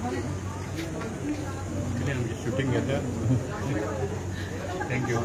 I'm just shooting at that. Thank you.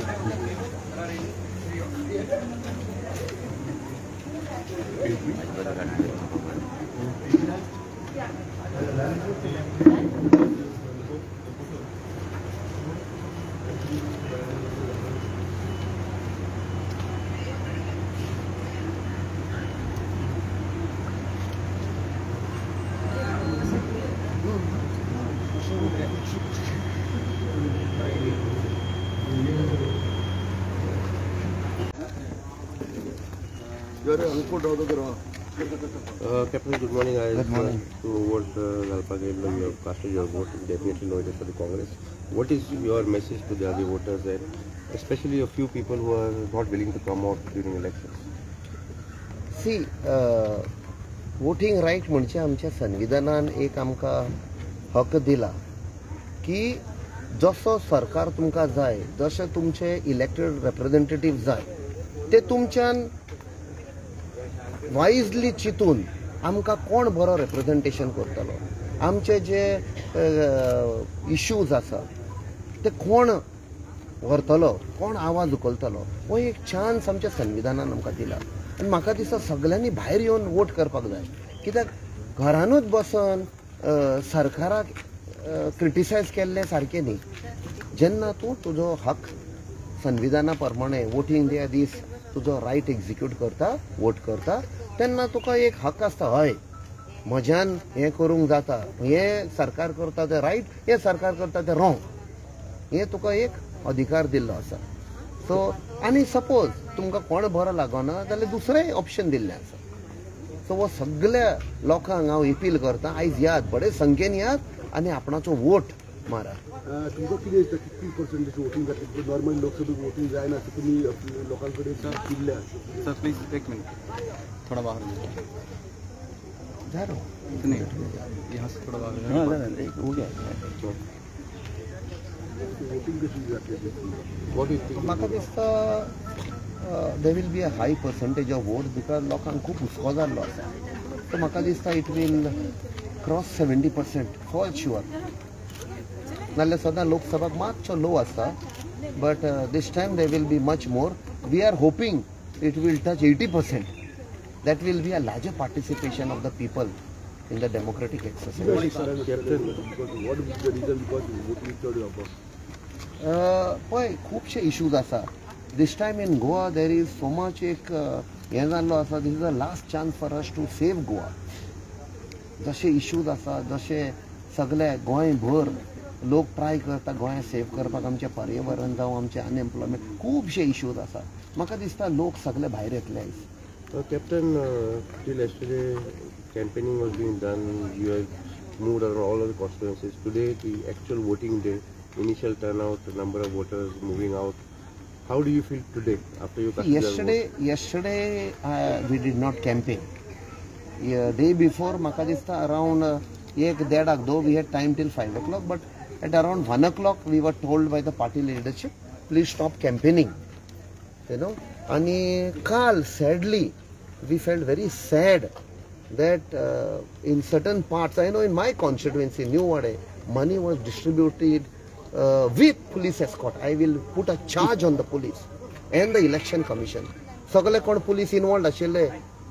Captain, good morning. Good morning. To vote Lalpagel, you have casted your vote. Definitely know it is for the Congress. What is your message to the other voters, and especially a few people who are not willing to come out during elections? See, voting right म्हणजे आमच्या संविधानान एक आमकां हक दिला की जसो सरकार तुमकां जाय, जशे तुमचे इलेक्टेड रिप्रेझेंटेटिव्ह जाय ते तुमच्यान वायजली चिंतून आमकां कोण बरो रिप्रेझेंटेशन करतलो, आमचे जे इश्यूज आसा ते कोण व्हरतलो, कोण आवाज उखलतलो, हो एक चान्स आमच्या संविधानान आमकां दिला. आनी म्हाका दिसता सगळ्यांनी भायर येवन वोट करपाक जाय, कित्याक घरानूच बसून सरकाराक क्रिटिसायज केल्लें सारकें न्ही. जेन्ना तूं तुजो हक संविधाना प्रमाणे वोटींग डे दीस तुजो रायट एक्झिक्यूट करता, वोट करता, तेन्ना तुका एक हक आसता, हय म्हज्यान हें करूंक जाता, हें सरकार करता तें रायट, हें सरकार करता तें रॉंग, हें तुका एक अधिकार दिल्लो आसा. सो आनी सपोज तुमकां कोण बरो लागना जाल्यार दुसरें ऑप्शन दिल्लें आसा. सो हो सगळ्या लोकांक हांव अपील करता, आयज यात, बडे संख्येन यात आनी आपणाचो वोट मारात. तुमकां कितें दिसता कितली पर्सेंटेज वोटींग जाता? नॉर्मल लोकसभेक वोटींग जायना, तुमी लोकां कडेन दिल्ल्या. सर प्लीज एक मिनट, थोड़ा बाहर जा रहा हूं. नहीं, यहाँ से थोड़ा बाहर. हो गया. वोटींग कशी जातली? What do you think? म्हाका दिसता there will be a high percentage of votes because लोकांक खूब हुस्को जाल्लो आसा. सो म्हाका दिसता it will cross 70% for sure. नाल्यार सदां लोकसभाक मातसो लो आसता, but this time there will be much more. We are hoping it will touch 80%. That will be a larger participation of the people in the democratic exercise. What is the reason? Because voting is third of पळय खुबशे issues आसा. This time in Goa there is so much एक हें जाल्लो आसा, this is the last chance for us to save Goa. जशे issues आसा, जशे सगळे गोंयभर लोक ट्राय करता गोंय सेव करपाक, आमचें पर्यावरण जावं आमचें अनएम्प्लॉयमेंट, खुबशे इश्यूज आसा. म्हाका दिसता लोक सगळे भायर येतले आयज. Captain, till yesterday campaigning was being done. You have moved around all of the constituencies. Today, the actual voting day, initial turnout, the number of voters moving out. How do you feel today after you casted your vote? Yesterday we did not campaign. Day before, म्हाका दिसता around 1:30, though we had time till 5 o'clock, but at around 1 o'clock we were told by the party leadership, please stop campaigning. You know, आणि काल sadly we felt very sad that in certain parts, I know in my constituency, New Wade, money was distributed with police escort. I will put a charge on the police and the election commission. सगळे कोण police involved आशिल्ले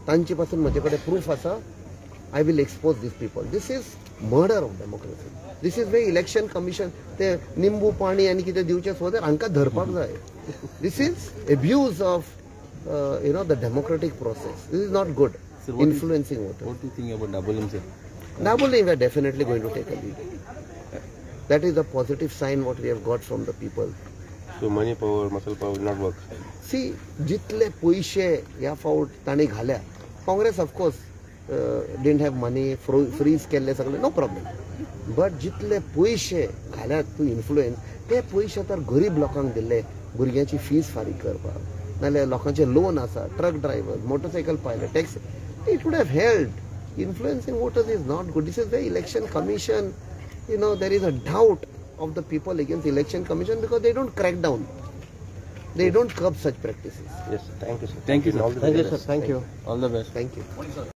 तांचे पासून म्हजे कडेन proof आसा. I will expose these people. This is murder of democracy. This is why election commission ते निंबू पाणी आनी कितें दिवचे सोदर हांकां धरपाक जाय. This is abuse of the democratic process. This is not good. Sir, Influencing voters. What do you think about doubling, sir? Doubling, we are definitely going to take a lead. That is a positive sign what we have got from the people. So money power, muscle power will not work. See, जितले पैसे ह्या फावट तांणी घाल्या, Congress of course didn't have money, freeze केल्ले सगळे, no problem. But जितले पैसे घाल्यात टू इन्फ्लुएन्स, ते पैसे तर गरीब लोकांक दिल्ले, भुरग्यांची फीस फारीक करपाक, नाल्यार लोकांचे लोन आसा, truck driver, motorcycle pilot, taxi. It would have helped. Influencing voters is not good. This is the election commission. There is a doubt of the people against election commission because they don't crack down. They don't curb such practices. Yes, thank you, sir. Thank you, sir. All the Thank you, best. sir. Thank you. All the best. Thank you.